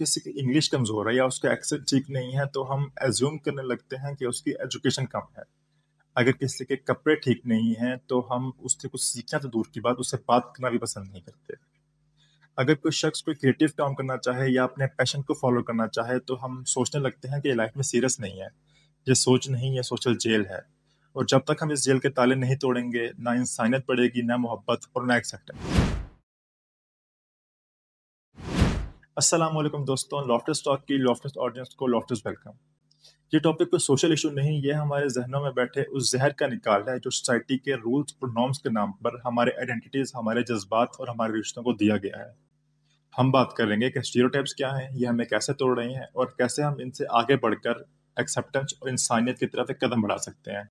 किसी की इंग्लिश कमज़ोर है या उसका एक्सेंट ठीक नहीं है तो हम एज्यूम करने लगते हैं कि उसकी एजुकेशन कम है। अगर किसी के कपड़े ठीक नहीं हैं तो हम उससे कुछ सीखना तो दूर की बात, उससे बात करना भी पसंद नहीं करते। अगर कोई शख्स कोई क्रिएटिव काम करना चाहे या अपने पैशन को फॉलो करना चाहे तो हम सोचने लगते हैं कि ये लाइफ में सीरियस नहीं है, ये सोच नहीं, ये सोशल जेल है। और जब तक हम इस जेल के ताले नहीं तोड़ेंगे, ना इंसानियत बढ़ेगी, ना मोहब्बत और ना एक्सेप्टेंस। अस्सलाम वालेकुम दोस्तों, लॉफ्टर्स टॉक की लॉफ्टर्स ऑडियंस को लॉफ्टर्स वेलकम। ये टॉपिक कोई सोशल इशू नहीं, ये हमारे जहनों में बैठे उस जहर का निकाल है जो सोसाइटी के रूल्स और नॉर्म्स के नाम पर हमारे आइडेंटिटीज, हमारे जज्बात और हमारे रिश्तों को दिया गया है। हम बात करेंगे कि स्टीरियोटाइप्स क्या हैं, ये हमें कैसे तोड़ रहे हैं और कैसे हम इनसे आगे बढ़कर एक्सेप्टेंस और इंसानियत की तरफ एक कदम बढ़ा सकते हैं।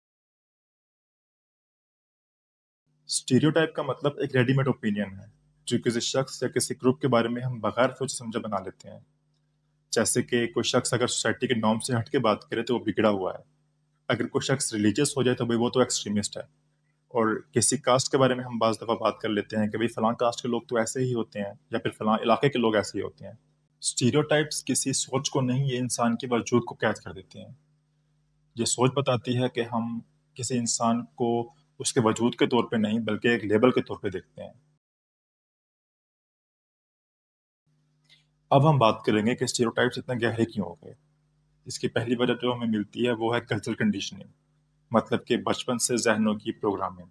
स्टीरियोटाइप का मतलब एक रेडीमेड ओपिनियन है जो किसी शख्स या किसी ग्रुप के बारे में हम बगैर सोचे समझे बना लेते हैं। जैसे कि कोई शख्स अगर सोसाइटी के नॉर्म से हट के बात करे तो वो बिगड़ा हुआ है। अगर कोई शख्स रिलीजियस हो जाए तो भाई वो तो एक्सट्रीमिस्ट है। और किसी कास्ट के बारे में हम बाज़ दफ़ा बात कर लेते हैं कि भाई फलां कास्ट के लोग तो ऐसे ही होते हैं या फिर फलां इलाके के लोग ऐसे ही होते हैं। स्टीरियोटाइप्स किसी सोच को नहीं, ये इंसान के वजूद को कैद कर देते हैं। ये सोच बताती है कि हम किसी इंसान को उसके वजूद के तौर पे नहीं बल्कि एक लेबल के तौर पे देखते हैं। अब हम बात करेंगे कि स्टीरियोटाइप्स इतने गहरे क्यों हो गए। इसकी पहली वजह जो हमें मिलती है वो है कल्चरल कंडीशनिंग, मतलब कि बचपन से जहनों की प्रोग्रामिंग।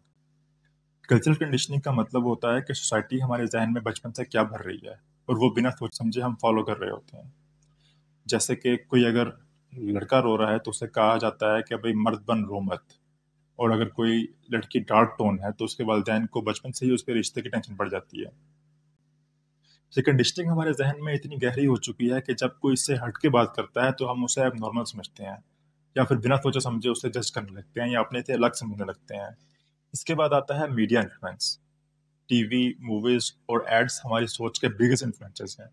कल्चरल कंडीशनिंग का मतलब होता है कि सोसाइटी हमारे जहन में बचपन से क्या भर रही है और वो बिना सोच समझे हम फॉलो कर रहे होते हैं। जैसे कि कोई अगर लड़का रो रहा है तो उसे कहा जाता है कि भाई मर्द बन रो मत। और अगर कोई लड़की डार्क टोन है तो उसके वालिदैन को बचपन से ही उसके रिश्ते की टेंशन पड़ जाती है। ये कंडीशनिंग हमारे जहन में इतनी गहरी हो चुकी है कि जब कोई इससे हट के बात करता है तो हम उसे अब नॉर्मल समझते हैं या फिर बिना सोचे समझे उसे जज करने लगते हैं या अपने से अलग समझने लगते हैं। इसके बाद आता है मीडिया इन्फ्लुएंस। टीवी, मूवीज और एड्स हमारी सोच के बिगेस्ट इन्फ्लुएंसर्स हैं।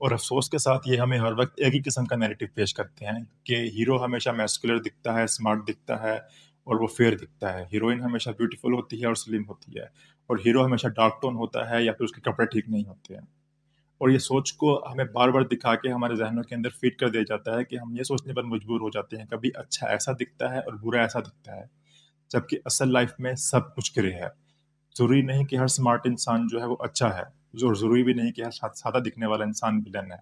और अफसोस के साथ ये हमें हर वक्त एक ही किस्म का नैरेटिव पेश करते हैं कि हीरो हमेशा मैस्कुलर दिखता है, स्मार्ट दिखता है और वो फेयर दिखता है। हीरोइन हमेशा ब्यूटीफुल होती है और स्लिम होती है। और हीरो हमेशा डार्क टोन होता है या फिर उसके कपड़े ठीक नहीं होते हैं। और ये सोच को हमें बार बार दिखा के हमारे जहनों के अंदर फीड कर दिया जाता है कि हम ये सोचने पर मजबूर हो जाते हैं कभी अच्छा ऐसा दिखता है और बुरा ऐसा दिखता है, जबकि असल लाइफ में सब कुछ ग्रे है। ज़रूरी नहीं कि हर स्मार्ट इंसान जो है वो अच्छा है, और ज़रूरी भी नहीं कि हर सादा दिखने वाला इंसान विलन है।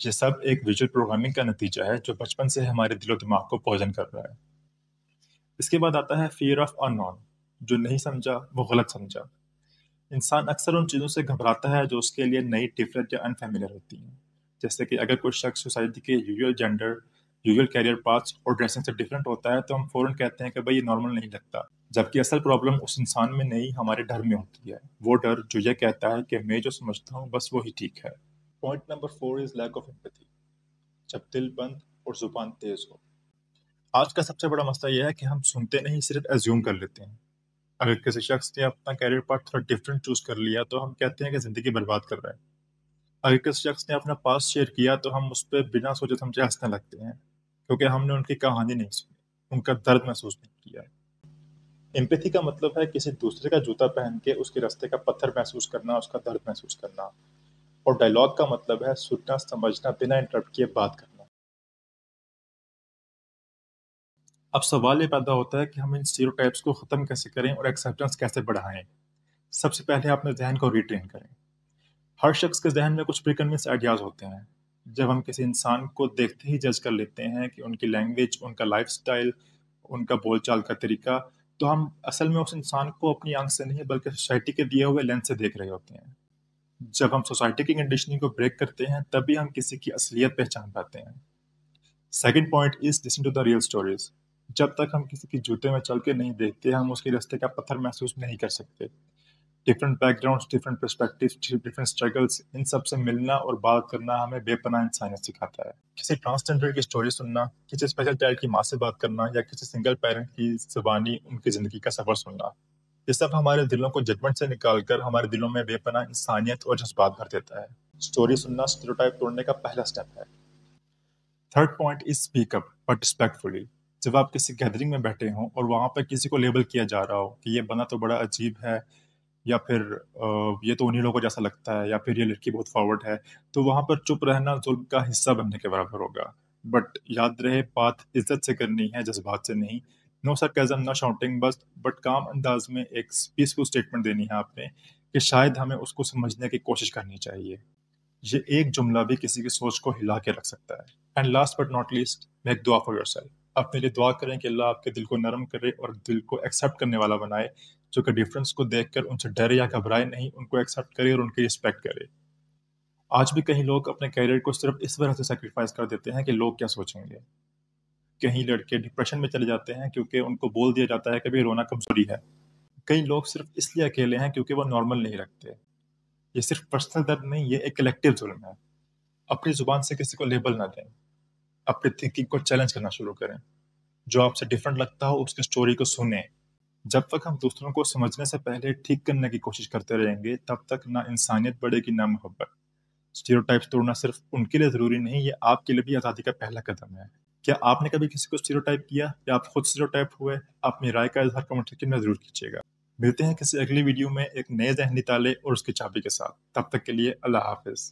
ये सब एक विजुअल प्रोग्रामिंग का नतीजा है जो बचपन से हमारे दिलो दिमाग को पॉइजन कर रहा है। इसके बाद आता है फियर ऑफ अननोन। जो नहीं समझा वो गलत समझा। इंसान अक्सर उन चीज़ों से घबराता है जो उसके लिए नई, डिफरेंट या अनफेमिलियर होती हैं। जैसे कि अगर कोई शख्स सोसाइटी के usual gender, usual career paths और ड्रेसिंग से डिफरेंट होता है तो हम फौरन कहते हैं कि भाई ये नॉर्मल नहीं लगता। जबकि असल प्रॉब्लम उस इंसान में नहीं, हमारे डर में होती है। वो डर जो ये कहता है कि मैं जो समझता हूँ बस वो ही ठीक है। Point number 4 is lack of empathy. जब दिल बंद और जुबान तेज हो। आज का सबसे बड़ा मसला यह है कि हम सुनते नहीं, सिर्फ एज्यूम कर लेते हैं। अगर किसी शख्स ने अपना कैरियर पाथ थोड़ा डिफरेंट चूज कर लिया तो हम कहते हैं कि जिंदगी बर्बाद कर रहा है। अगर किसी शख्स ने अपना पास्ट शेयर किया तो हम उस पर बिना सोचे समझे हंसने लगते हैं, क्योंकि हमने उनकी कहानी नहीं सुनी, उनका दर्द महसूस नहीं किया। एम्पैथी का मतलब है किसी दूसरे का जूता पहन के उसके रास्ते का पत्थर महसूस करना, उसका दर्द महसूस करना। और डायलॉग का मतलब है सुनना, समझना, बिना इंटरप्ट किए बात करना। अब सवाल ये पैदा होता है कि हम इन स्टीरियोटाइप्स को खत्म कैसे करें और एक्सेप्टेंस कैसे बढ़ाएं। सबसे पहले अपने जहन को रिट्रेन करें। हर शख्स के जहन में कुछ प्रीकन्विंस आइडियाज होते हैं। जब हम किसी इंसान को देखते ही जज कर लेते हैं कि उनकी लैंग्वेज, उनका लाइफस्टाइल, उनका बोलचाल का तरीका, तो हम असल में उस इंसान को अपनी आंख से नहीं बल्कि सोसाइटी के दिए हुए लेंस से देख रहे होते हैं। जब हम सोसाइटी की कंडीशनिंग को ब्रेक करते हैं तभी हम किसी की असलियत पहचान पाते हैं। Second point is listen to the real stories. जब तक हम किसी के जूते में चल के नहीं देखते, हम उसके रास्ते का पत्थर महसूस नहीं कर सकते। Different backgrounds, different perspectives, different struggles, इन सब से मिलना और बात करना हमें बेपनाह इंसानियत सिखाता है। किसी ट्रांसजेंडर की स्टोरी सुनना, किसी स्पेशल चाइल्ड की माँ से बात करना या किसी सिंगल पेरेंट की जुबानी उनकी जिंदगी का सफर सुनना, ये सब हमारे दिलों को जजमेंट से निकालकर हमारे दिलों में बेपनाह इंसानियत और जज्बात भर देता है। स्टोरी सुनना स्टीरियोटाइप तोड़ने का पहला स्टेप है। Third point is speak up but respectfully. जब आप किसी गैदरिंग में बैठे हों और वहां पर किसी को लेबल किया जा रहा हो कि ये बंदा तो बड़ा अजीब है, या फिर ये तो उन्हीं लोगों को जैसा लगता है, या फिर ये लड़की बहुत फॉरवर्ड है, तो वहाँ पर चुप रहना जुल्म का हिस्सा बनने के बराबर होगा। बट याद रहे, बात इज़्ज़त से करनी है, जज़्बात से नहीं। No sarcasm, no shouting, but calm अंदाज़ में एक पीसफुल स्टेटमेंट देनी है आपने कि शायद हमें उसको समझने की कोशिश करनी चाहिए। ये एक जुमला भी किसी की सोच को हिला के रख सकता है। And last but not least, make दुआ फॉर योरसेल्फ। अपने लिए दुआ करें कि अल्लाह आपके दिल को नरम करे और दिल को एक्सेप्ट करने वाला बनाए, जो कि डिफरेंस को देखकर उनसे डरे या घबराए नहीं, उनको एक्सेप्ट करे और उनकी रिस्पेक्ट करे। आज भी कई लोग अपने करियर को सिर्फ इस वजह से सैक्रिफाइस कर देते हैं कि लोग क्या सोचेंगे। कई लड़के डिप्रेशन में चले जाते हैं क्योंकि उनको बोल दिया जाता है कि भाई रोना कमजोरी है। कई लोग सिर्फ इसलिए अकेले हैं क्योंकि वो नॉर्मल नहीं रखते। ये सिर्फ पर्सनल दर्द नहीं, ये एक कलेक्टिव जुल्म है। अपनी जुबान से किसी को लेबल ना दें। अपनी थिंकिंग को चैलेंज करना शुरू करें। जो आपसे डिफरेंट लगता हो उसकी स्टोरी को सुनें। जब तक हम दूसरों को समझने से पहले ठीक करने की कोशिश करते रहेंगे, तब तक ना इंसानियत बढ़ेगी ना मोहब्बत। स्टीरियोटाइप्स तोड़ना सिर्फ उनके लिए ज़रूरी नहीं, ये आपके लिए भी आज़ादी का पहला कदम है। क्या आपने कभी किसी को स्टीरियोटाइप किया या आप खुद स्टीरियोटाइप हुए? अपनी राय का इज़हार कमेंट सेक्शन में ज़रूर कीजिएगा। मिलते हैं किसी अगली वीडियो में एक नए ज़हनी ताले और उसकी चाबी के साथ। तब तक के लिए अल्लाह हाफ़िज़।